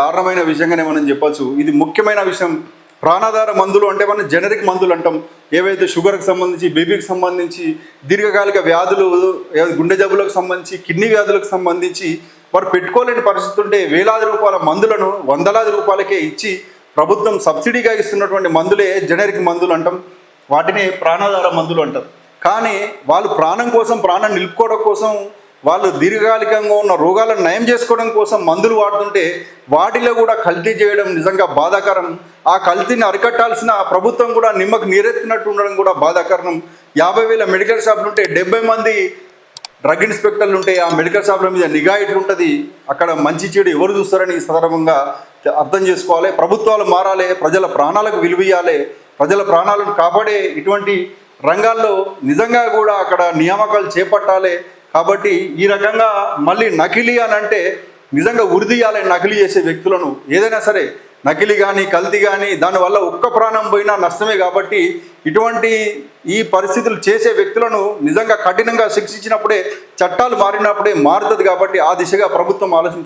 దారుణమైన విషయంగానే మనం చెప్పొచ్చు. ఇది ముఖ్యమైన విషయం. ప్రాణాధార మందులు అంటే మనం జెనరిక్ మందులు అంటాం. ఏవైతే షుగర్కి సంబంధించి, బీపీకి సంబంధించి, దీర్ఘకాలిక వ్యాధులు, గుండె జబ్బులకు సంబంధించి, కిడ్నీ వ్యాధులకు సంబంధించి వారు పెట్టుకోలేని పరిస్థితి ఉంటే వేలాది రూపాయల మందులను వందలాది రూపాయలకే ఇచ్చి ప్రభుత్వం సబ్సిడీగా ఇస్తున్నటువంటి మందులే జెనరిక్ మందులు అంటాం. వాటిని ప్రాణాధార మందులు అంటారు. కానీ వాళ్ళు ప్రాణం కోసం, ప్రాణం నిలుపుకోవడం కోసం, వాళ్ళు దీర్ఘకాలికంగా ఉన్న రోగాలను నయం చేసుకోవడం కోసం మందులు వాడుతుంటే వాటిలో కూడా కల్తీ చేయడం నిజంగా బాధాకరం. ఆ కల్తీని అరికట్టాల్సిన ప్రభుత్వం కూడా నిమ్మకు నీరెత్తినట్టు ఉండడం కూడా బాధాకరం. 50,000 మెడికల్ షాపులు ఉంటే 70 మంది డ్రగ్ ఇన్స్పెక్టర్లు ఉంటే ఆ మెడికల్ షాపుల మీద నిఘా ఎట్లుంటుంది? అక్కడ మంచి చెడు ఎవరు చూస్తారని ఈ సందర్భంగా అర్థం చేసుకోవాలి. ప్రభుత్వాలు మారాలి, ప్రజల ప్రాణాలకు విలువ ఇవ్వాలి, ప్రజల ప్రాణాలను కాపాడే ఇటువంటి రంగాల్లో నిజంగా కూడా అక్కడ నియామకాలు చేపట్టాలి. కాబట్టి ఈ రకంగా మళ్ళీ నకిలీ అని అంటే నిజంగా ఉరిదీయాలి. నకిలీ చేసే వ్యక్తులను ఏదైనా సరే, నకిలీ కానీ కల్తీ కానీ, దానివల్ల ఒక్క ప్రాణం పోయినా నష్టమే. కాబట్టి ఇటువంటి ఈ పరిస్థితులు చేసే వ్యక్తులను నిజంగా కఠినంగా శిక్షించినప్పుడే, చట్టాలు మారినప్పుడే మారుతుంది. కాబట్టి ఆ దిశగా ప్రభుత్వం ఆలోచించాలి.